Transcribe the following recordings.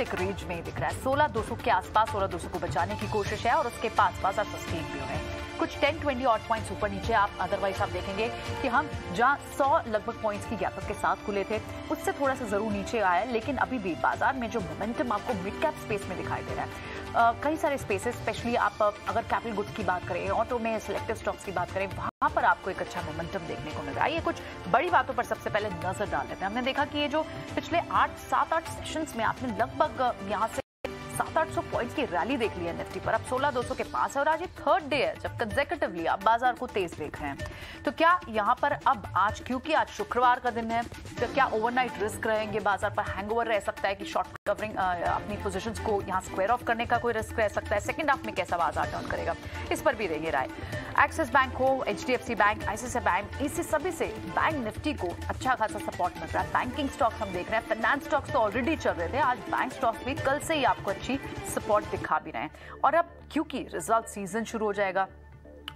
एक रेंज में ही दिख रहा है। 16,200 के आसपास 16,200 को बचाने की कोशिश है और उसके पास बाजार सस्टेन भी हुए हैं। कुछ 10-20 ऑड पॉइंट्स ऊपर नीचे आप अदरवाइज आप देखेंगे कि हम जहां 100 लगभग पॉइंट्स की गैप के साथ खुले थे उससे थोड़ा सा जरूर नीचे आया है, लेकिन अभी भी बाजार में जो मोमेंटम आपको मिड कैप स्पेस में दिखाई दे रहा है, कई सारे स्पेसेस, स्पेशली आप अगर कैपिटल गुड्स की बात करें, ऑटो में सिलेक्टिव स्टॉक्स की बात करें, वहां पर आपको एक अच्छा मोमेंटम देखने को मिल रहा है। ये कुछ बड़ी बातों पर सबसे पहले नजर डाल लेते हैं। हमने देखा कि ये जो पिछले 7-8 सेशंस में आपने लगभग यहाँ से 700-800 पॉइंट्स की रैली देख ली है निफ्टी पर। अब 16,200 के पास है और आज ये थर्ड डे है जब कंसेक्यूटिवली आप बाजार को तेज देख रहे हैं। तो क्या यहाँ पर अब आज, क्योंकि आज शुक्रवार का दिन है, तो क्या ओवरनाइट रिस्क रहेंगे बाजार पर? हैंगओवर रह सकता है कि शॉर्ट कवरिंग अपनी पोजीशंस को यहाँ स्क्वायर ऑफ करने का कोई रिस्क रह सकता है? सेकंड हाफ में कैसा बाजार टर्न करेगा, इस पर भी देंगे राय। एक्सिस बैंक हो, HDFC बैंक, ICICI बैंक, इसी सभी से बैंक निफ्टी को अच्छा खासा सपोर्ट मिल रहा है। बैंकिंग स्टॉक्स हम देख रहे हैं, फाइनेंस स्टॉक्स तो ऑलरेडी चल रहे थे, आज बैंक स्टॉक्स भी कल से ही आपको अच्छी सपोर्ट दिखा भी रहे हैं। और अब क्योंकि रिजल्ट सीजन शुरू हो जाएगा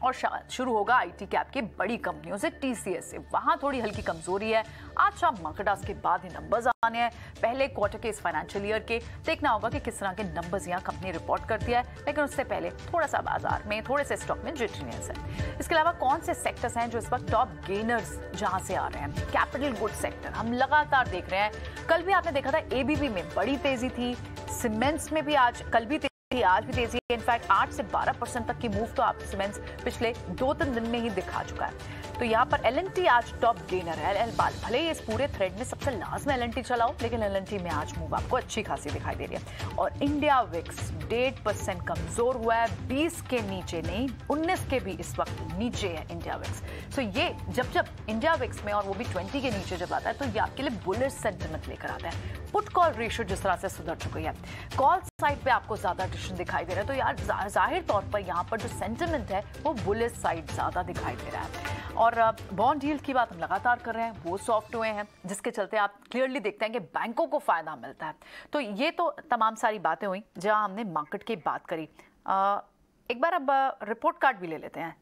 और शुरू होगा IT कैप की बड़ी कंपनियों से, TCS से, वहां थोड़ी हल्की कमजोरी है। आज शाम मार्केट के बाद ही नंबर्स आने हैं, पहले क्वार्टर के इस फाइनेंशियल ईयर के। देखना होगा कि किस तरह के नंबर्स यहाँ कंपनी रिपोर्ट करती है, लेकिन उससे पहले थोड़ा सा बाजार में थोड़े से स्टॉक में जिटरीनेस है। इसके अलावा कौन से सेक्टर्स हैं जो इस वक्त टॉप गेनर्स जहां से आ रहे हैं? कैपिटल गुड सेक्टर हम लगातार देख रहे हैं। कल भी आपने देखा था ABB में बड़ी तेजी थी, सीमेंट्स में भी कल भी आज भी तेजी है। इनफैक्ट 8 से 12% तक की मूव तो आप सीमेंट्स पिछले 2-3 दिन में ही दिखा चुका है। तो यहाँ पर L&T आज टॉप गेनर है। भले ही इस पूरे थ्रेड में सबसे लास्ट में L&T चला हो, लेकिन L&T में आज मूव आपको अच्छी खासी दिखाई दे रही है। और इंडिया विक्स 1.5% कमजोर हुआ है, 20 के नीचे नहीं, 19 के भी इस वक्त नीचे है इंडिया विक्स। तो ये जब इंडिया विक्स में, और वो भी 20 के नीचे जब आता है, तो ये आपके लिए बुलिश सेंटिमेंट लेकर आता है। पुट कॉल रेशियो जिस तरह से सुधर चुकी है, कॉल साइड पे आपको ज्यादा डिसीजन दिखाई दे रहा है, तो यार जाहिर तौर पर यहाँ पर जो सेंटिमेंट है वो बुलिश साइड ज्यादा दिखाई दे रहा है। और बॉन्ड यील्ड की बात हम लगातार कर रहे हैं, वो सॉफ्ट हुए हैं, जिसके चलते आप क्लियरली देखते हैं कि बैंकों को फायदा मिलता है। तो ये तो तमाम सारी बातें हुई जहां हमने मार्केट की बात करी। एक बार अब रिपोर्ट कार्ड भी ले लेते हैं।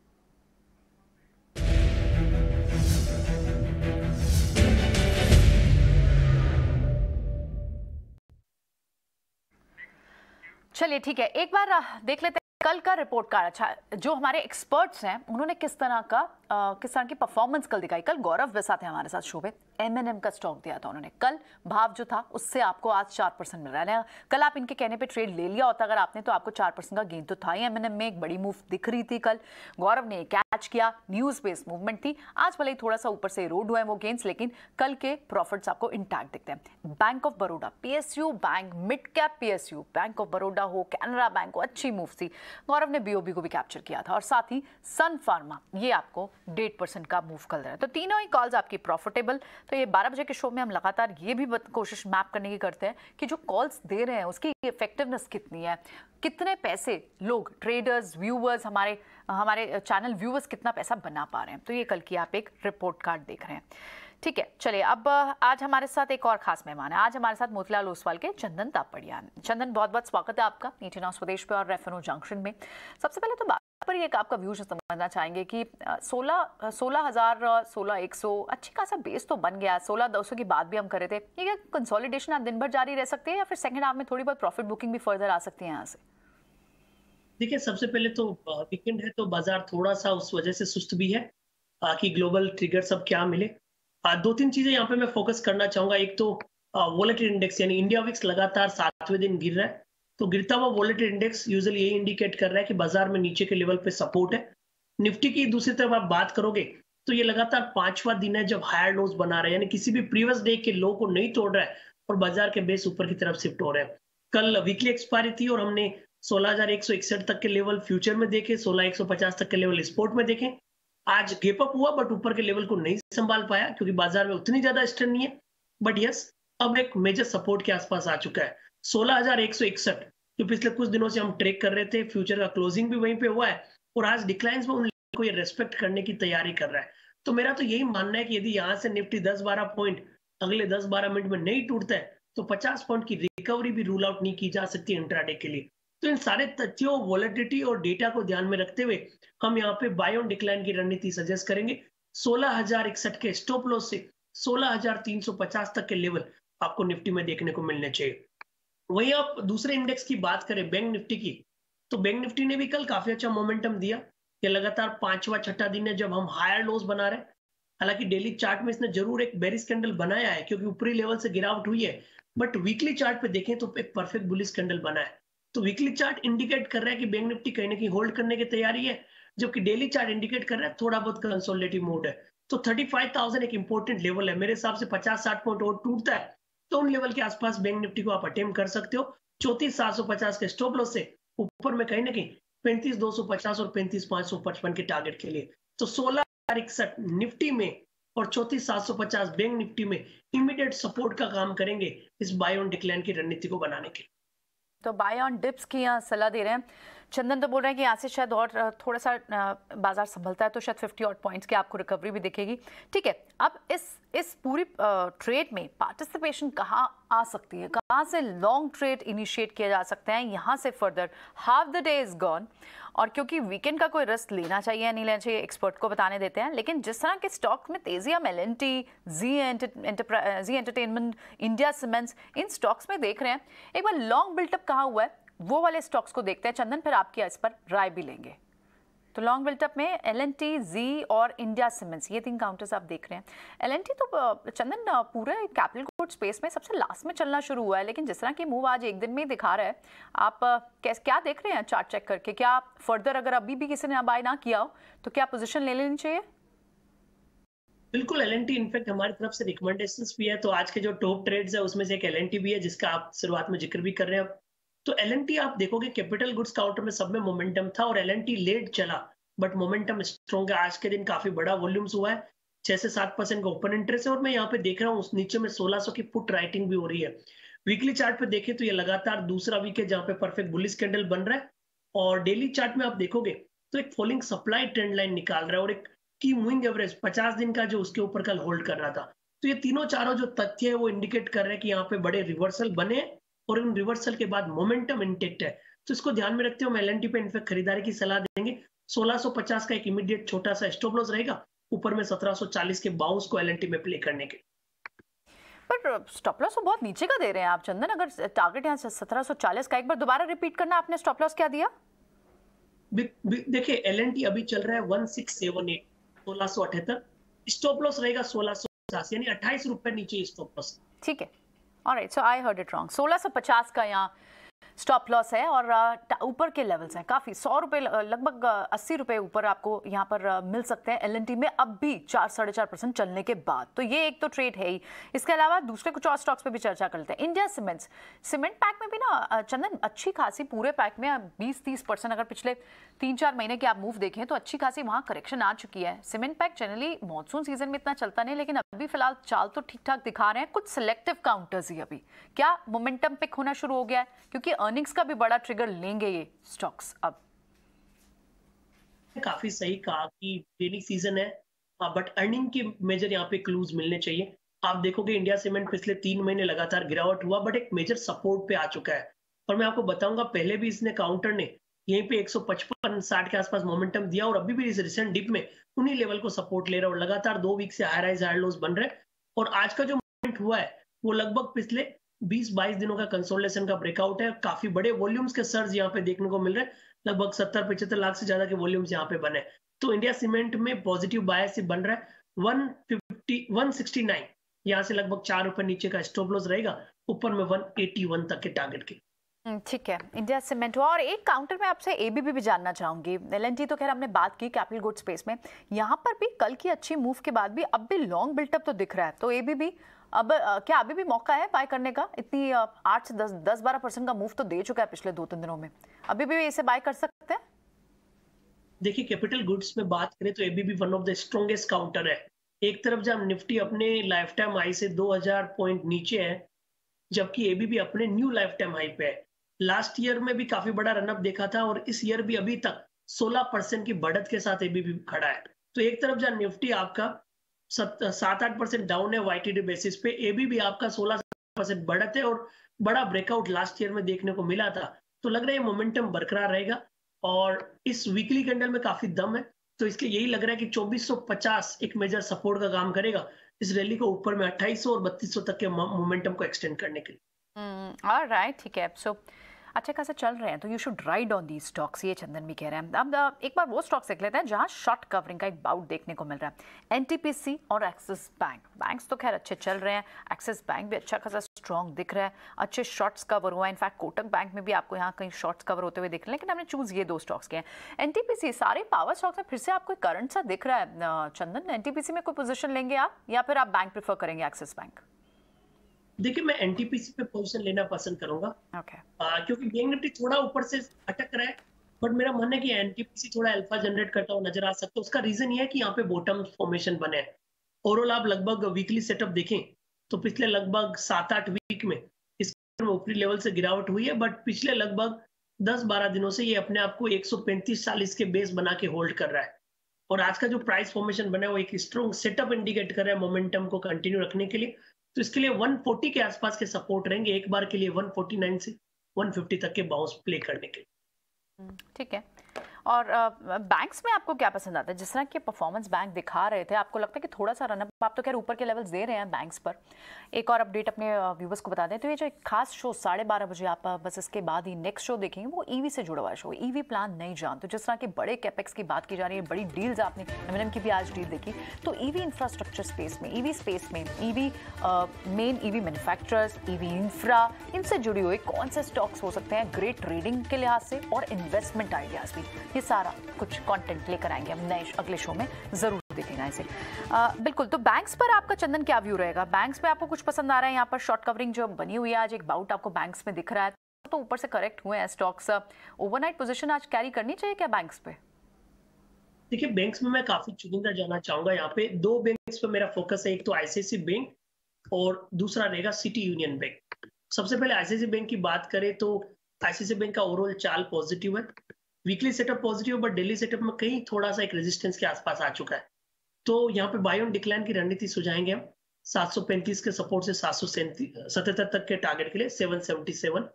चलिए ठीक है, एक बार देख लेते हैं कल का रिपोर्ट कार्ड। अच्छा, जो हमारे एक्सपर्ट्स हैं उन्होंने किस तरह की परफॉर्मेंस कल दिखाई। कल गौरव विसा थे हमारे साथ शो पे, M&M का स्टॉक दिया था उन्होंने कल। भाव जो था उससे आपको आज 4% मिल रहा है। कल आप इनके कहने पे ट्रेड ले लिया होता अगर आपने, तो आपको 4% का गेन तो था ही। M&M में एक बड़ी मूव दिख रही थी कल, गौरव ने कैच किया, न्यूज बेस्ड मूवमेंट थी। आज भले ही थोड़ा सा ऊपर से इरोड हुए हैं वो गेन्स, लेकिन कल के प्रॉफिट्स आपको इंटैक्ट दिखते हैं। Bank of Baroda, PSU bank, mid cap PSU, bank of Baroda हो, कैनरा बैंक हो, अच्छी मूव थी। गौरव ने BOB को भी कैप्चर किया था। और साथ ही सन फार्मा, ये आपको 1.5% का मूव कर रहा है। तो तीनों ही कॉल्स आपकी प्रॉफिटेबल। तो ये 12 बजे के शो में हम लगातार ये भी कोशिश मैप करने की करते हैं कि जो कॉल्स दे रहे हैं उसकी इफेक्टिवनेस कितनी है, कितने पैसे लोग, ट्रेडर्स, व्यूअर्स, हमारे चैनल व्यूअर्स कितना पैसा बना पा रहे हैं। तो ये कल की आप एक रिपोर्ट कार्ड देख रहे हैं। ठीक है, चलिए अब आज हमारे साथ एक और खास मेहमान है। आज हमारे साथ मोतीलाल ओसवाल के चंदन तापड़िया। चंदन, बहुत बहुत स्वागत है आपका नीचे नाउ स्वदेश पे और रेफेनो जंक्शन में। सबसे पहले तो बात पर एक आपका व्यू समझना चाहेंगे कि 16,000, 16,100 अच्छी खासा बेस तो बन गया। 16,200 की बात भी हम कर रहे थे। ये क्या कंसोलिडेशन आज दिन भर जारी रह सकती है या फिर सेकंड हाफ में थोड़ी बहुत प्रॉफिट बुकिंग भी फर्दर आ सकती है यहाँ से? देखिए, सबसे पहले तो वीकेंड है तो बाजार थोड़ा सा उस वजह से सुस्त भी है कि ग्लोबल ट्रिगर सब क्या मिले। 2-3 चीजें यहाँ पे मैं फोकस करना चाहूंगा। एक तो वोलेटिलिटी इंडेक्स, यानी इंडिया विक्स लगातार 7वें दिन गिर रहा है। तो गिरता हुआ वोलेटिलिटी इंडेक्स यूजुअली यही इंडिकेट कर रहा है कि बाजार में नीचे के लेवल पे सपोर्ट है। निफ्टी की दूसरी तरफ आप बात करोगे तो ये लगातार 5वां दिन है जब हायर लोज बना रहा है, यानी किसी भी प्रीवियस डे के लो को नहीं तोड़ रहा है और बाजार के बेस ऊपर की तरफ शिफ्ट हो रहे हैं। कल वीकली एक्सपायरी थी और हमने 16,161 तक के लेवल फ्यूचर में देखे, 16,150 तक के लेवल स्पोर्ट में देखे। आज गेप अप हुआ बट ऊपर के लेवल को नहीं संभाल पाया क्योंकि बाजार में उतनी ज्यादा स्ट्रेंथ नहीं है। बट यस, अब एक मेजर सपोर्ट के आसपास आ चुका है 16,161, जो पिछले कुछ दिनों से हम ट्रेक कर रहे थे। फ्यूचर का क्लोजिंग भी वहीं पे हुआ है और आज डिक्लाइंस में उन लोगों को ये रेस्पेक्ट करने की तैयारी कर रहा है। तो मेरा तो यही मानना है कि यदि यहाँ से निफ्टी 10-12 पॉइंट अगले 10-12 मिनट में नहीं टूटता है तो 50 पॉइंट की रिकवरी भी रूल आउट नहीं की जा सकती इंट्राडे के लिए। तो इन सारे तथ्यों, वोलेटिलिटी और डेटा को ध्यान में रखते हुए हम यहाँ पे बाय ऑन डिक्लाइन की रणनीति सजेस्ट करेंगे। 16,061 के स्टॉप लॉस से 16,350 तक के लेवल आपको निफ्टी में देखने को मिलने चाहिए। वहीं आप दूसरे इंडेक्स की बात करें बैंक निफ्टी की, तो बैंक निफ्टी ने भी कल काफी अच्छा मोमेंटम दिया। ये लगातार पांचवा छठा दिन है जब हम हायर लोज बना रहे हैं। हालांकि डेली चार्ट में इसने जरूर एक बेरिश कैंडल बनाया है क्योंकि ऊपरी लेवल से गिरावट हुई है, बट वीकली चार्ट पे देखें तो एक परफेक्ट बुलिश कैंडल बना है। तो वीकली चार्ट इंडिकेट कर रहा है कि बैंक निफ्टी कहीं ना कहीं होल्ड करने की तैयारी है, जबकि डेली चार्ट इंडिकेट कर रहा है थोड़ा बहुत कंसोलिडेटिव मोड है। तो 35,000 एक इंपॉर्टेंट लेवल है मेरे हिसाब से। 50-60 पॉइंट और टूटता है तो उन लेवल के आसपास बैंक निफ्टी को आप अटेम्प्ट कर सकते हो। 34,750 के स्टॉप लॉस से ऊपर में कहीं ना कहीं 35,250 और 35,555 के टारगेट के लिए। तो 16,61 निफ्टी में और 34,750 बैंक निफ्टी में इमीडिएट सपोर्ट का काम करेंगे इस बाय ऑन डिक्लाइन की रणनीति को बनाने के लिए। तो बाय ऑन डिप्स की यहाँ सलाह दे रहे हैं। चंदन तो बोल रहे हैं कि यहाँ से शायद और थोड़ा सा बाजार संभलता है तो शायद 50 ऑड पॉइंट्स की आपको रिकवरी भी दिखेगी। ठीक है, अब इस पूरी ट्रेड में पार्टिसिपेशन कहाँ आ सकती है, कहाँ से लॉन्ग ट्रेड इनिशिएट किया जा सकता है यहाँ से further? Half the day is gone, और क्योंकि वीकेंड का कोई रिस्क लेना चाहिए या नहीं लेना चाहिए एक्सपर्ट को बताने देते हैं, लेकिन जिस तरह के स्टॉक में तेजी हम एल&टी, जी एंटरटेनमेंट, इंडिया सीमेंट्स, इन स्टॉक्स में देख रहे हैं, एक बार लॉन्ग बिल्टअप कहाँ हुआ है वो वाले स्टॉक्स को देखते हैं चंदन, फिर आपकी इस पर राय भी लेंगे। तो लॉन्ग बिल्टअप में एल&टी, जी और इंडिया सीमेंट्स, ये 3 काउंटर्स आप देख रहे हैं। एल&टी तो चंदन पूरे कैपिटल गुड स्पेस में सबसे लास्ट में चलना शुरू हुआ है, लेकिन जिस तरह की मूव आज एक दिन में ही दिखा रहा है, आप क्या देख रहे हैं चार्ट चेक करके? क्या फर्दर अगर अभी भी किसी ने बाय ना किया हो तो क्या पोजीशन ले लेनी चाहिए? बिल्कुल, एल&टी इनफैक्ट हमारी तरफ से रिकमेंडेशंस भी है। तो आज के जो टॉप ट्रेड्स है उसमें से एक एल&टी भी है जिसका आप शुरुआत में जिक्र भी कर रहे हैं। तो एल&टी आप देखोगे कैपिटल गुड्स काउंटर में सब में मोमेंटम था और एल&टी लेट चला, बट मोमेंटम स्ट्रॉन्ग है। आज के दिन काफी बड़ा वॉल्यूम्स हुआ है, 6 से 7% का ओपन इंटरेस्ट है और मैं यहाँ पे देख रहा हूँ नीचे में 1600 की पुट राइटिंग भी हो रही है। वीकली चार्ट पे देखें तो ये लगातार दूसरा वीक है जहाँ पे परफेक्ट बुलिश कैंडल बन रहा है, और डेली चार्ट में आप देखोगे तो एक फॉलिंग सप्लाई ट्रेंड लाइन निकाल रहा है और एक की मूविंग एवरेज 50 दिन का जो उसके ऊपर कल होल्ड कर रहा था। तो ये तीनों चारों जो तथ्य है वो इंडिकेट कर रहे हैं कि यहाँ पे बड़े रिवर्सल बने और इन रिवर्सल के बाद मोमेंटम इंटेक्ट है। तो इसको ध्यान में रखते हुए एल&टी पे इनफैक्ट खरीदारी की सलाह देंगे। 1650 का एक इमीडिएट छोटा सा स्टॉप लॉस रहेगा, ऊपर में 1740 के बाउंस को एल&टी में प्ले करने के। पर स्टॉप लॉस तो बहुत नीचे का दे रहे हैं आप चंदन, अगर टारगेट यहाँ 1740 का, एक बार दोबारा रिपीट करना, आपने स्टॉप लॉस क्या दिया? देखिए एल&टी अभी चल रहा है 1678, 1678, स्टॉप लॉस रहेगा 1650, यानी 28 रुपए नीचे स्टॉप लॉस। ठीक है, alright, so I heard it wrong. 1650 का यहाँ स्टॉप लॉस है और ऊपर के लेवल्स हैं काफ़ी, 100 रुपये लगभग 80 रुपये ऊपर आपको यहाँ पर मिल सकते हैं एल&टी में, अब भी 4-4.5% चलने के बाद। तो ये एक तो ट्रेड है ही। इसके अलावा दूसरे कुछ और स्टॉक्स पे भी चर्चा कर लेते हैं। इंडिया सीमेंट्स, सीमेंट पैक में भी ना चंदन अच्छी खासी, पूरे पैक में 20-30% अगर पिछले 3-4 महीने की आप मूव देखें तो अच्छी खासी वहाँ करेक्शन आ चुकी है। Cement pack generally monsoon season में इतना चलता नहीं, लेकिन अभी फिलहाल चाल तो ठीक ठाक दिखा रहे हैं, कुछ सिलेक्टिव काउंटर्स ही अभी। क्या मोमेंटम पिक होना शुरू हो गया है, क्योंकि अर्निंग्स का भी बड़ा ट्रिगर लेंगे ये स्टॉक्स अब? काफी सही कहा कि रेनी सीजन है, बट अर्निंग के मेजर यहाँ पे क्लूज मिलने चाहिए। आप देखोगे इंडिया सीमेंट पिछले 3 महीने लगातार गिरावट हुआ, बट एक मेजर सपोर्ट पे आ चुका है। और मैं आपको बताऊंगा पहले भी इसने काउंटर ने यहीं पे 155-60 के आसपास मोमेंटम दिया और अभी भी इस रिसेंट डिप में उन्हीं लेवल को सपोर्ट ले रहा है और लगातार 2 वीक से हाई राइज हाई लोज बन रहे हैं। और आज का जो मूवमेंट हुआ है वो लगभग पिछले 20-22 दिनों का कंसोलिडेशन का ब्रेकआउट है। काफी बड़े वॉल्यूम्स के सर्ज यहाँ पे देखने को मिल रहे हैं, लगभग 70-75 लाख से ज्यादा के वॉल्यूम्स यहाँ पे बने। तो इंडिया सीमेंट में पॉजिटिव बायस बन रहा है। 169 यहाँ से लगभग 4 रुपए नीचे का स्टॉप लॉस रहेगा, ऊपर में 181 तक के टारगेट के। ठीक है, इंडिया सीमेंट। और एक काउंटर में आपसे एबीबी भी जानना चाहूंगी। एल&टी तो खैर हमने बात की कैपिटल गुड स्पेस में, यहाँ पर भी कल की अच्छी मूव के बाद भी अब भी लॉन्ग बिल्टअप तो दिख रहा है, तो एबीबी अब क्या अभी भी मौका है बाय करने का? इतनी 8 से 10-12% का मूव तो दे चुका है पिछले 2-3 दिनों में, अभी भी इसे बाय कर सकते हैं? देखिए कैपिटल गुड्स में बात करें तो ABB one of the strongest counter है। एक तरफ जब निफ्टी अपने लाइफ टाइम हाई से 2000 पॉइंट नीचे है, जबकि एबीबी अपने न्यू लाइफ टाइम हाई पे है। लास्ट ईयर में भी काफी बड़ा रनअप देखा था और इस ईयर भी अभी तक 16% की बढ़त के साथ एबीबी खड़ा है। तो एक तरफ जहाँ निफ्टी आपका 7-8% डाउन है वाईटीडी बेसिस पे, एबीबी आपका 16% बढ़त है और बड़ा ब्रेकआउट लास्ट ईयर में देखने को मिला था। तो लग रहा है मोमेंटम बरकरार रहेगा और इस वीकली कैंडल में काफी दम है, तो इसके यही लग रहा है कि 2450 एक मेजर सपोर्ट का काम करेगा इस रैली को ऊपर में 2800 और 3200 तक के मोमेंटम को एक्सटेंड करने के लिए। ऑलराइट, ठीक है। सो अच्छा खासा चल रहे हैं तो you should ride on the stocks, ये चंदन भी कह रहे हैं। अब एक बार वो स्टॉक्स देख लेते हैं जहां शॉर्ट कवरिंग का एक बाउट देखने को मिल रहा है। एनटीपीसी और एक्सिस बैंक। बैंक्स तो खैर अच्छे चल रहे हैं, एक्सिस बैंक भी अच्छा खासा स्ट्रॉन्ग दिख रहा है, अच्छे शॉर्ट्स कवर हुआ है। इनफैक्ट कोटक बैंक में भी आपको यहाँ कहीं शॉर्ट्स कवर होते हुए दिख रहे हैं, लेकिन हमने चूज ये दो स्टॉक्स के हैं। एनटीपीसी, सारे पावर स्टॉक्स में फिर से आपको करंट सा दिख रहा है चंदन। एनटीपीसी में कोई पोजिशन लेंगे आप या फिर आप बैंक प्रेफर करेंगे एक्सिस बैंक? देखिए, मैं एनटीपीसी पे पोजीशन लेना पसंद करूंगा। ओके। क्योंकि बैंक निफ्टी थोड़ा ऊपर से अटक रहा है, बट मेरा मानना है कि एनटीपीसी थोड़ा अल्फा जनरेट करता हुआ नजर आ सकता है। उसका रीजन ये है कि यहाँ पे बॉटम फॉर्मेशन बने हैं। ओवरऑल आप लगभग वीकली सेटअप देखें तो पिछले लगभग 7-8 वीक में इस ऊपरी लेवल से गिरावट हुई है, बट पिछले लगभग 10-12 दिनों से ये अपने आप को 135-40 के बेस बना के होल्ड कर रहा है। और आज का जो प्राइस फॉर्मेशन बना है वो एक स्ट्रॉन्ग सेटअप इंडिकेट कर रहा है मोमेंटम को कंटिन्यू रखने के लिए। तो इसके लिए 140 के आसपास के सपोर्ट रहेंगे, एक बार के लिए 149 से 150 तक के बाउंस प्ले करने के लिए। ठीक है। और बैंक्स में आपको क्या पसंद आता है? जिस तरह के परफॉर्मेंस बैंक दिखा रहे थे, आपको लगता है कि थोड़ा सा रनअप, आप तो खैर ऊपर के लेवल्स दे रहे हैं बैंक्स पर। एक और अपडेट अपने व्यूवर्स को बता दें तो ये जो एक खास शो 12:30 बजे आप बस इसके बाद ही नेक्स्ट शो देखेंगे, वो ईवी से जुड़ा हुआ शो, ईवी प्लान नहीं जानते। जिस तरह के बड़े कैपेक्स की बात की जा रही है, बड़ी डील्स, आपने एमएनएम की भी आज डील देखी, तो ईवी इंफ्रास्ट्रक्चर स्पेस में, ईवी स्पेस में, EV main EV manufacturers, EV infra, इनसे जुड़ी हुई कौन से स्टॉक्स हो सकते हैं ग्रेट ट्रेडिंग के लिहाज से और इन्वेस्टमेंट आइडियाज भी, ये सारा कुछ कंटेंट लेकर आएंगे हम नए अगले शो में, जरूर देखेगा इसे। बिल्कुल। तो बैंक्स पर आपका चंदन क्या व्यू रहेगा? बैंक्स में आपको कुछ पसंद आ रहा है? यहाँ पर शॉर्ट कवरिंग जो बनी हुई है, आज एक बाउट आपको बैंक्स में दिख रहा है, तो ऊपर से करेक्ट हुए हैं स्टॉक्स, ओवरनाइट पोजीशन आज कैरी करनी चाहिए क्या बैंक्स पे? देखिए, बैंक्स में मैं काफी चुनिंदा जाना चाहूंगा। यहाँ पे दो बैंक्स पे मेरा फोकस है, एक तो आईसीआईसीआई बैंक और दूसरा रहेगा सिटी यूनियन बैंक। सबसे पहले आईसीआईसीआई बैंक की बात करें तो आईसीआईसीआई बैंक का ओवरऑल चाल पॉजिटिव है, weekly setup positive, but daily setup में कहीं थोड़ा सा एक रेजिस्टेंस के आसपास आ चुका है। तो यहाँ पे बाय ऑन डिक्लाइन की रणनीति सुझाएंगे हम 735 के सपोर्ट से 777 तक के टारगेट के लिए 777।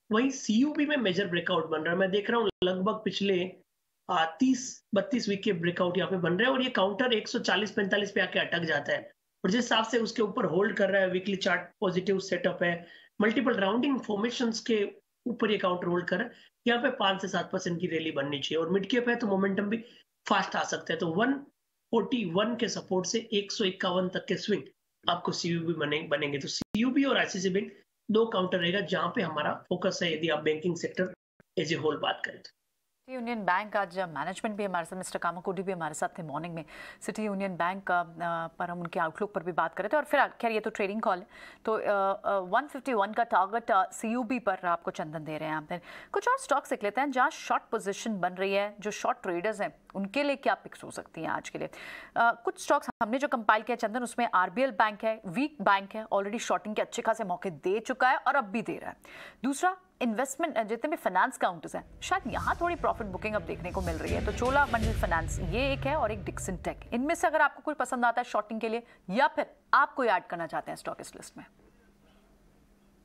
वही सीयूबी में मेजर ब्रेकआउट बन रहा है, मैं देख रहा हूँ लगभग पिछले 30-32 वीक के ब्रेकआउट यहाँ पे बन रहे हैं, और ये काउंटर 140-45 पे आके अटक जाता है, और जिस हिसाब से उसके ऊपर होल्ड कर रहा है, वीकली चार्ट पॉजिटिव सेटअप है, मल्टीपल राउंडिंग फॉर्मेशंस के ऊपर ये काउंटर होल्ड कर रहा है। यहाँ पे 5 से 7% की रैली बननी चाहिए, और मिड कैप है तो मोमेंटम भी फास्ट आ सकता है। तो 141 के सपोर्ट से 151 तक के स्विंग आपको सीयूबी बनेंगे। तो सीयूबी और आईसीआईसीआई बैंक दो काउंटर रहेगा जहां पे हमारा फोकस है, यदि आप banking sector as a whole बात करें तो। सिटी यूनियन बैंक, आज मैनेजमेंट भी हमारे साथ, मिस्टर कामाकोडी भी हमारे साथ थे मॉर्निंग में। सिटी यूनियन बैंक पर हम उनके आउटलुक पर भी बात कर रहे थे, और फिर खैर ये तो ट्रेडिंग कॉल है, तो 151 का टारगेट सीयूबी पर आपको चंदन दे रहे हैं। आप कुछ और स्टॉक्स देख लेते हैं जहाँ शॉर्ट पोजीशन बन रही है, जो शॉर्ट ट्रेडर्स हैं उनके लिए क्या पिक्स हो सकती हैं आज के लिए? कुछ स्टॉक्स हमने जो कंपाइल किया चंदन, उसमें आरबीएल बैंक है, वीक बैंक है, ऑलरेडी शॉर्टिंग के अच्छे खासे मौके दे चुका है और अब भी दे रहा है। दूसरा, इन्वेस्टमेंट जितने भी फाइनेंस काउंटर्स हैं, शायद यहाँ थोड़ी प्रॉफिट बुकिंग अब देखने को मिल रही है। तो चोला मंडल फाइनेंस ये एक है, और एक डिक्सन टेक। इनमें से अगर आपको कोई पसंद आता है शॉर्टिंग के लिए, या फिर आप कोई ऐड करना चाहते हैं स्टॉक इस लिस्ट में?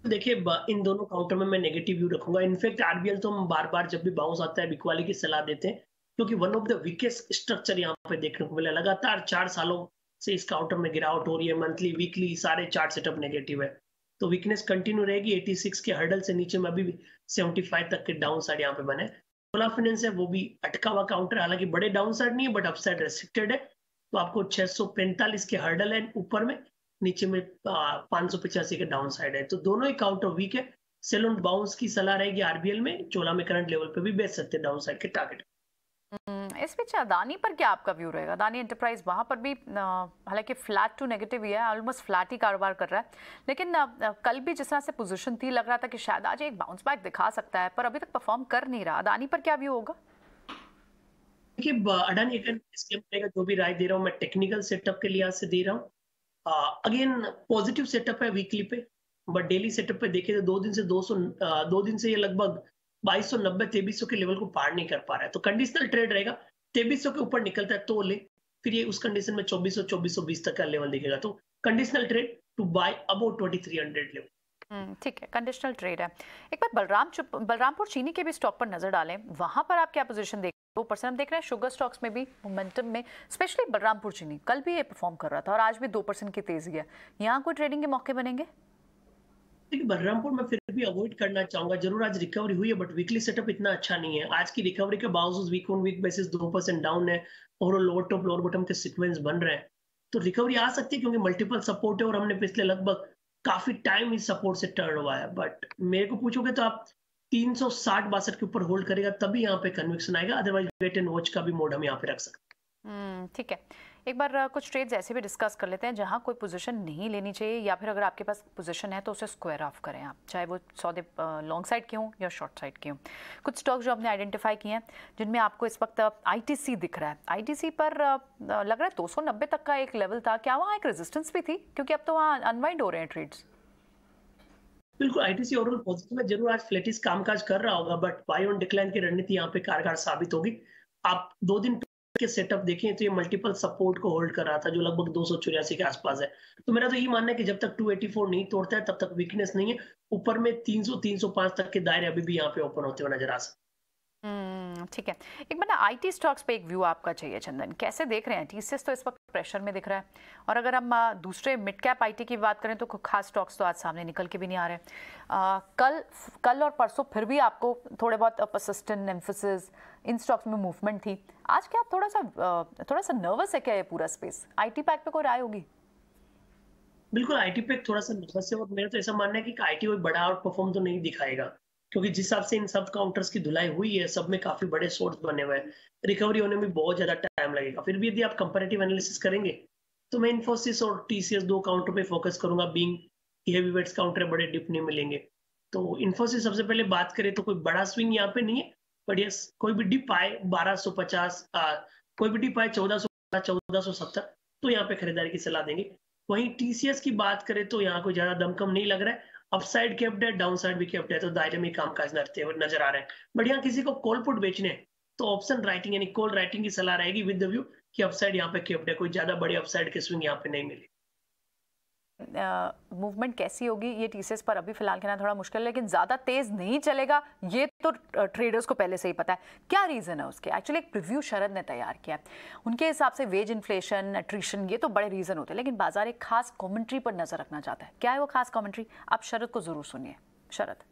देखिए, इन दोनों काउंटर में मैं नेगेटिव व्यू रखूंगा। इनफैक्ट आरबीएल तो हम बार बार जब भी बाउंस आता है बिकवाली की सलाह देते हैं, क्योंकि one of the weakest structure यहाँ पे देखने को मिला। लगातार 4 सालों से इस काउंटर में गिरावट हो रही है, मंथली वीकली सारे चार्ट सेटअप नेगेटिव है, तो वीकनेस कंटिन्यू रहेगी। 86 के हर्डल से नीचे में अभी भी 75 तक के डाउन साइड यहाँ पे बने। चोला फाइनेंस है वो भी अटका हुआ काउंटर, हालांकि बड़े डाउन साइड नहीं है बट अपसाइड रेस्ट्रिक्टेड है। तो आपको 645 के हर्डल है ऊपर में, नीचे में 585 के डाउन साइड है। तो दोनों ही काउंटर वीक है। सेल ऑन बाउंस की सलाह रहेगी आरबीएल में। चोला में करंट लेवल पे भी बेच सकते हैं डाउन साइड के टारगेट। इस बीच अदानी पर क्या आपका व्यू रहेगा? अदानी एंटरप्राइज वहां पर भी हालांकि फ्लैट टू नेगेटिव ही है, ऑलमोस्ट फ्लैट ही कारोबार कर रहा है, लेकिन कल भी जिस तरह से पोजीशन थी, लग रहा था कि शायद आज एक बाउंस बैक दिखा सकता है, पर अभी तक परफॉर्म कर नहीं रहा। अदानी पर क्या व्यू होगा? देखिए, अडानी अगेन जो भी राय दे रहा हूँ मैं टेक्निकल सेटअप के लिहाज से दे रहा हूँ। अगेन पॉजिटिव सेटअप है वीकली पे, बट डेली सेटअप पे देखे तो 2 दिन से ये लगभग 2290-2300 के लेवल को पार नहीं कर पा रहा है। तो कंडीशनल ट्रेड रहेगा, 2300 के ऊपर निकलता है तो ले, फिर ये उस कंडीशन में 2420 तक का लेवल दिखेगा। तो conditional trade to buy about 2300 level. ठीक है, कंडीशनल ट्रेड है। एक बार बलरामपुर चीनी के भी स्टॉक पर नजर डालें, वहां पर आप क्या पोजीशन देख 2% हम देख रहे हैं। शुगर स्टॉक्स में भी मोमेंटम में, स्पेशली बलरामपुर चीनी कल भी ये परफॉर्म कर रहा था और आज भी 2% की तेजी है। यहाँ कोई ट्रेडिंग के मौके बनेंगे? देखिए, बलरामपुर मैं फिर भी अवॉइड करना चाहूँगा। ज़रूर आज रिकवरी हुई है, बट वीकली सेटअप इतना अच्छा नहीं है। आज की रिकवरी के बावजूद week on week basis 2% down है और लोअर टॉप, लोअर बॉटम के सीक्वेंस बन रहे हैं। तो रिकवरी आ सकती है क्योंकि मल्टीपल सपोर्ट है और हमने पिछले लगभग काफ़ी टाइम इस सपोर्ट से टर्न हुआ है। बट मेरे को पूछोगे तो आप 360-62 के ऊपर होल्ड करेगा तभी यहाँ पे कन्विक्शन आएगा, अदरवाइज़ वेट एंड वॉच का भी मोड हम यहाँ पे रख सकते हैं। ठीक है। एक बार कुछ ट्रेड्स ऐसे भी डिस्कस कर लेते हैं जहां कोई पोजीशन नहीं लेनी चाहिए, या फिर अगर आपके पास पोजीशन है तो उसे स्क्वायर ऑफ करें आप, चाहे वो सौदे लॉन्ग साइड के हों या शॉर्ट साइड के हों। कुछ स्टॉक्स जो हमने आइडेंटिफाई किए हैं जिनमें आपको इस वक्त आईटीसी दिख रहा है। आईटीसी पर लग रहा है 290 तक का एक लेवल था, क्या वहाँ एक रेजिस्टेंस भी थी? क्योंकि अब तो वहाँ अनवाइंड हो रहे हैं ट्रेड्स। बिल्कुल, आईटीसी ओवरऑल पॉजिटिव है। ज़रूर आज फ्लैटिश कामकाज कर रहा होगा, बट बाय ऑन डिक्लाइन की रणनीति यहाँ पे कारगर साबित होगी। आप 2 दिन के सेटअप देखें तो ये मल्टीपल सपोर्ट को होल्ड कर रहा था जो लगभग 284 के आसपास है। तो मेरा तो यही मानना है कि जब तक 284 नहीं तोड़ता है तब तक वीकनेस नहीं है। ऊपर में 300-305 तक के दायरे अभी भी यहाँ पे ओपन होते हुए नजर आ सकते हैं। ठीक है। एक बार ना आईटी स्टॉक्स पे एक व्यू आपका चाहिए चंदन, कैसे देख रहे हैं? टीसीएस तो इस वक्त प्रेशर में दिख रहा है, और अगर हम दूसरे मिड कैप आईटी की बात करें तो खास स्टॉक्स तो आज सामने निकल के भी नहीं आ रहे। कल और परसों फिर भी आपको थोड़े बहुत परसिस्टेंट एम्फेसिस इन स्टॉक्स में मूवमेंट थी। आज क्या आप थोड़ा सा नर्वस है क्या ये पूरा स्पेस? आईटी पैक पे कोई राय होगी? बिल्कुल, आईटी पे थोड़ा सा नर्वस है और मेरा तो ऐसा मानना है कि आईटी कोई बड़ा आउट परफॉर्म तो नहीं दिखाएगा, क्योंकि जिस हिसाब से इन सब काउंटर्स की धुलाई हुई है, सब में काफी बड़े शॉर्ट्स बने हुए हैं। रिकवरी होने में बहुत ज्यादा टाइम लगेगा। फिर भी यदि आप कंपैरेटिव एनालिसिस करेंगे तो मैं इन्फोसिस और टीसीएस 2 काउंटर पे फोकस करूंगा। बीइंग हेवीवेट्स काउंटर है, बड़े डिप नहीं मिलेंगे। तो इन्फोसिस सबसे पहले बात करें तो कोई बड़ा स्विंग यहाँ पे नहीं है, बट यस कोई भी डिप आए 1250, कोई भी डिप आए 1470, तो यहाँ पे खरीदारी की सलाह देंगे। वहीं टीसीएस की बात करें तो यहाँ कोई ज्यादा दमकम नहीं लग रहा है। अपसाइड कैप्ड है, डाउन साइड भी कैप्ड है, तो दायरे में कामकाज नजर आ रहे हैं। बट यहाँ किसी को कॉल पुट बेचने हैं तो ऑप्शन राइटिंग यानी कॉल राइटिंग की सलाह रहेगी विद द व्यू कि अपसाइड यहाँ पे कैप्ड है, कोई ज्यादा बड़े अपसाइड के स्विंग यहाँ पे नहीं मिले। मूवमेंट कैसी होगी ये टीसीएस पर अभी फिलहाल कहना थोड़ा मुश्किल है, लेकिन ज़्यादा तेज़ नहीं चलेगा ये तो ट्रेडर्स को पहले से ही पता है। क्या रीज़न है उसके? एक्चुअली एक प्रीव्यू शरद ने तैयार किया है। उनके हिसाब से वेज इन्फ्लेशन, एट्रिशन, ये तो बड़े रीज़न होते हैं, लेकिन बाजार एक खास कॉमेंट्री पर नज़र रखना चाहता है। क्या है वो खास कॉमेंट्री? आप शरद को ज़रूर सुनिए। शरद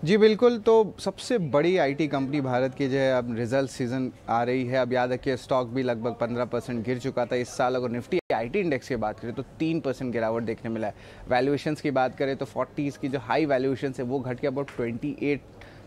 जी बिल्कुल। तो सबसे बड़ी आईटी कंपनी भारत की जो है अब रिजल्ट सीजन आ रही है। अब याद रखिए स्टॉक भी लगभग 15% गिर चुका था इस साल। अगर निफ्टी आईटी इंडेक्स की बात करें तो 3% गिरावट देखने मिला है। वैल्यूएशंस की बात करें तो 40s की जो हाई वैल्यूएशन है वो घट के अबाउट 28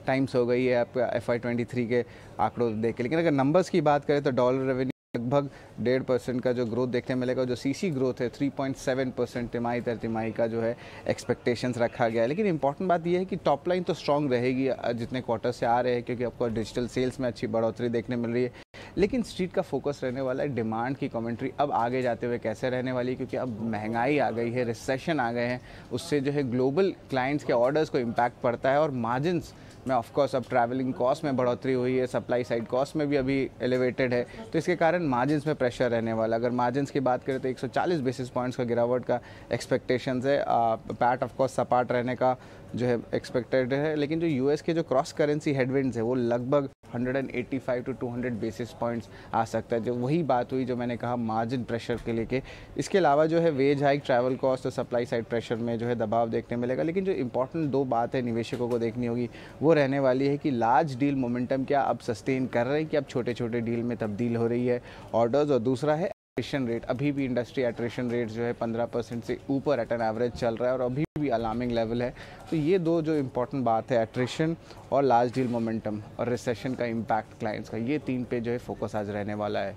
टाइम्स हो गई है आपका FY23 के आंकड़ों देख के। लेकिन अगर नंबर्स की बात करें तो डॉलर रेवेन्यू लगभग 1.5% का जो ग्रोथ देखने मिलेगा। जो सीसी ग्रोथ है 3.7% तिमाही दर तिमाही का जो है एक्सपेक्टेशंस रखा गया है। लेकिन इंपॉर्टेंट बात यह है कि टॉप लाइन तो स्ट्रांग रहेगी जितने क्वार्टर से आ रहे हैं, क्योंकि आपको डिजिटल सेल्स में अच्छी बढ़ोतरी देखने मिल रही है। लेकिन स्ट्रीट का फोकस रहने वाला है डिमांड की कमेंट्री अब आगे जाते हुए कैसे रहने वाली है, क्योंकि अब महंगाई आ गई है, रिसेशन आ गए हैं। उससे जो है ग्लोबल क्लाइंट्स के ऑर्डर्स को इम्पैक्ट पड़ता है और मार्जिन्स में ऑफकोर्स अब ट्रैवलिंग कॉस्ट में बढ़ोतरी हुई है, सप्लाई साइड कॉस्ट में भी अभी एलिवेटेड है, तो इसके कारण मार्जिन्स में प्रेशर रहने वाला। अगर मार्जिन्स की बात करें तो 140 बेसिस पॉइंट्स का गिरावट का एक्सपेक्टेशंस है। पैट ऑफकोर्स सपाट रहने का जो है एक्सपेक्टेड है। लेकिन जो यूएस के जो क्रॉस करेंसी हेडविंड्स है वो लगभग 185 to 200 बेसिस पॉइंट्स आ सकता है। जो वही बात हुई जो मैंने कहा मार्जिन प्रेशर के लेके। इसके अलावा जो है वेज हाइक, ट्रैवल कॉस्ट और सप्लाई साइड प्रेशर में जो है दबाव देखने मिलेगा। लेकिन जो इंपॉर्टेंट दो बात है निवेशकों को देखनी होगी वो रहने वाली है कि लार्ज डील मोमेंटम क्या अब सस्टेन कर रहे हैं कि अब छोटे छोटे डील में तब्दील हो रही है ऑर्डर्स। और दूसरा है एट्रिशन रेट। अभी भी इंडस्ट्री एट्रिशन रेट जो है 15% से ऊपर एट एन एवरेज चल रहा है और अभी भी अलार्मिंग लेवल है। तो ये दो जो इंपॉर्टेंट बात है एट्रिशन और लार्ज डील मोमेंटम और रिसेशन का इम्पैक्ट क्लाइंट्स का, ये तीन पे जो है फोकस आज रहने वाला है।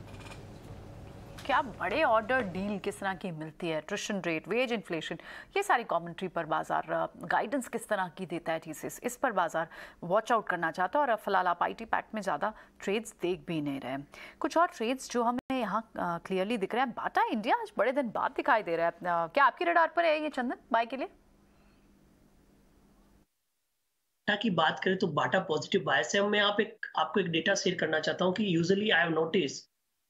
क्या बड़े ऑर्डर डील किस तरह की मिलती है, एट्रिशन रेट, वेज इन्फ्लेशन, ये सारी कमेंट्री पर बाजार गाइडेंस किस तरह की देता है टीसीएस, इस पर बाजार वॉच आउट करना चाहता है। और फिलहाल आप आईटी पैक्ट में ज़्यादा ट्रेड्स देख भी नहीं रहे। कुछ और ट्रेड्स जो हमें यहाँ क्लियरली दिख रहे हैं। बाटा इंडिया आज बड़े दिन बाद दिखाई दे रहा है, क्या आपकी रडार पर है ये चंदन बाय के लिए? बाटा की बात करें तो बाटा पॉजिटिव बायस है। मैं आपको एक डेटा शेयर करना चाहता हूँ कि यूजुअली आई हैव नोटिस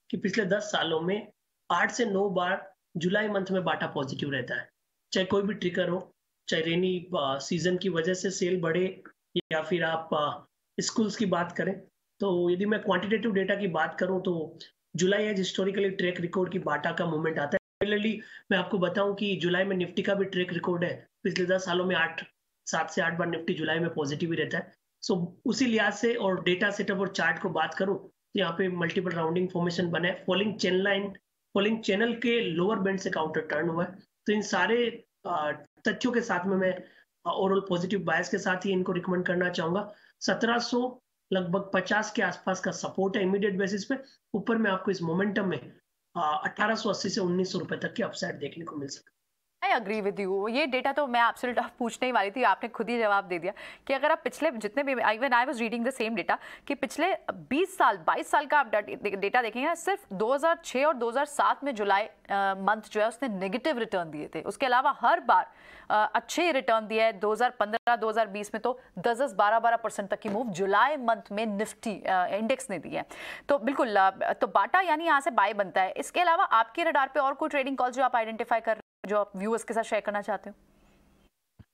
कि पिछले 10 सालों में 8 से 9 बार जुलाई मंथ में बाटा पॉजिटिव रहता है। चाहे कोई भी ट्रिगर हो, चाहे रेनी सीजन की वजह से सेल बढ़े या फिर आप स्कूल्स की बात करें। तो यदि मैं क्वांटिटेटिव डेटा की बात करूं तो जुलाई एज हिस्टोरिकली ट्रैक रिकॉर्ड की बाटा का मूवमेंट आता है। सिमिलरली मैं आपको बताऊं कि जुलाई में निफ्टी का भी ट्रैक रिकॉर्ड है, पिछले 10 सालों में 7 से 8 बार निफ्टी जुलाई में पॉजिटिव ही रहता है। सो उसी लिहाज से और डेटा सेटअप और चार्ट को बात करूं तो यहाँ पे मल्टीपल राउंडिंग फॉर्मेशन बना है, फॉलिंग चैनल के लोअर बैंड से काउंटर टर्न हुआ है। तो इन सारे तथ्यों के साथ में मैं ओवरऑल पॉजिटिव बायस के साथ ही इनको रिकमेंड करना चाहूंगा। 1700 लगभग 50 के आसपास का सपोर्ट है इमीडिएट बेसिस पे। ऊपर में आपको इस मोमेंटम में 1880 से 1900 रुपए तक की अपसाइड देखने को मिल सकता है। I agree with you. ये डेटा तो मैं आपसे पूछने ही वाली थी, आपने खुद ही जवाब दे दिया कि अगर आप पिछले जितने भी, even I was reading the same data, कि पिछले 22 साल का आप डेटा देखेंगे, सिर्फ 2006 और 2007 में जुलाई मंथ जो है उसने नेगेटिव रिटर्न दिए थे। उसके अलावा हर बार अच्छे रिटर्न दिए है। 2015-2020 में तो 10-12% तक की मूव जुलाई मंथ में निफ्टी इंडेक्स ने दी है। तो बिल्कुल, तो बाटा यानी यहाँ से बाय बनता है। इसके अलावा आपके रडार पे और कोई ट्रेडिंग कॉल जो आप आइडेंटिफाई कर, जो आप व्यूअर्स के साथ शेयर करना चाहते हो?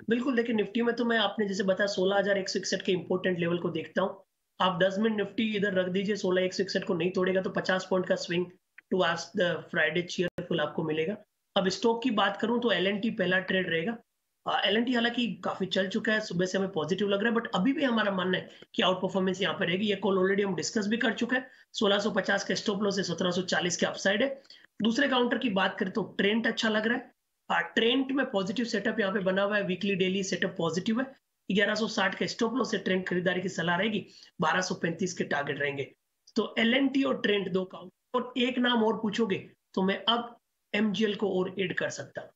बिल्कुल, देखिए निफ्टी में तो मैं आपने जैसे बताया 16,161 के इंपॉर्टेंट लेवल को देखता हूँ। आप 10 मिनट निफ्टी इधर रख दीजिए, 16,161 को नहीं तोड़ेगा तो 50 पॉइंट का स्विंग टू आज द फ्राइडे चीयरफुल आपको मिलेगा। अब स्टॉक की बात करूं तो एल पहला ट्रेड रहेगा। एल हालांकि काफी चल चुका है, सुबह से हमें पॉजिटिव लग रहा है, बट अभी भी हमारा मानना है कि आउट परफॉर्मेंस यहाँ पे रहेगी। ये कॉल ऑलरेडी हम डिस्कस भी कर चुके हैं। 1650 के स्टॉप लॉस है, 1740 के अपसाइड है। दूसरे काउंटर की बात करें तो ट्रेंड अच्छा लग रहा है। ट्रेंड में पॉजिटिव सेटअप यहाँ पे बना हुआ है, वीकली डेली सेटअप पॉजिटिव है। 1160 के स्टॉप लॉस से ट्रेंड खरीदारी की सलाह रहेगी, 1235 के टारगेट रहेंगे। तो एल और ट्रेंड दो काउंटर, और एक नाम और पूछोगे तो मैं अब एमजीएल को और ऐड कर सकता हूं।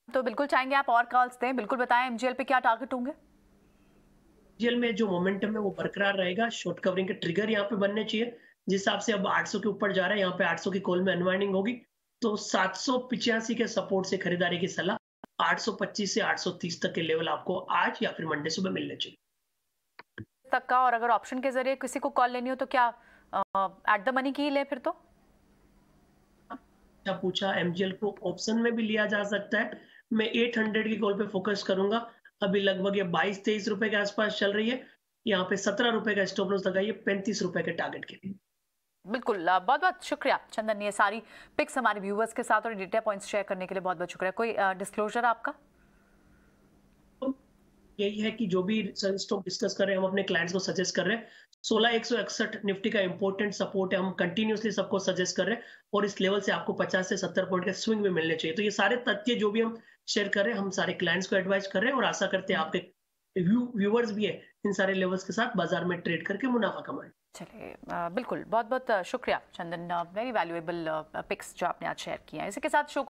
तो बिल्कुल चाहेंगे आप और कॉल्स दें, बिल्कुल बताएं एमजीएल पे क्या टारगेट होंगे? एमजीएल में जो मोमेंटम है वो बरकरार रहेगा। शॉर्ट कवरिंग के ट्रिगर यहाँ पे बनने चाहिए। जिस हिसाब से अब 800 के ऊपर जा रहा है, यहाँ पे 800 की कॉल में अनवाइंडिंग होगी, तो 785 के सपोर्ट से खरीदारी की सलाह। 825 से 830 तक के लेवल आपको आज या फिर मंडे सुबह मिलने चाहिए तक का। और अगर ऑप्शन के जरिए किसी को कॉल लेनी हो तो क्या एट द मनी की ले फिर? तो पूछा, एमजीएल को ऑप्शन में भी लिया जा सकता है। मैं 800 की कॉल पे फोकस करूंगा। अभी लगभग ये 22-23 रुपए के आसपास चल रही है। यहाँ पे 17 रुपए का स्टॉप लॉस लगाइए 35 रुपए के टारगेट के लिए। बिल्कुल, बहुत बहुत शुक्रिया चंदन, ये सारी पिक्स हमारे व्यूअर्स के साथ और डेटा पॉइंट्स शेयर करने के लिए बहुत बहुत शुक्रिया। कोई डिस्क्लोजर आपका? यही है कि जो भी स्टॉक डिस्कस कर रहे हैं, हम अपने क्लाइंट्स को सजेस्ट कर रहे हैं। 16,161 निफ्टी का इंपॉर्टेंट सपोर्ट है, हम कंटिन्यूसली सबको सजेस्ट कर रहे हैं, और इस लेवल से आपको 50 से 70 पॉइंट के स्विंग भी मिलने चाहिए। तो ये सारे तथ्य जो भी हम शेयर कर रहे हैं, हम सारे क्लाइंट्स को एडवाइस कर रहे हैं, और आशा करते हैं आपके व्यूअर्स भी है इन सारे लेवल्स के साथ बाजार में ट्रेड करके मुनाफा कमाएं। चलिए, बिल्कुल, बहुत बहुत शुक्रिया चंदन, वेरी वैल्यूएबल पिक्स जो आपने आज शेयर किया है। इसी के साथ शो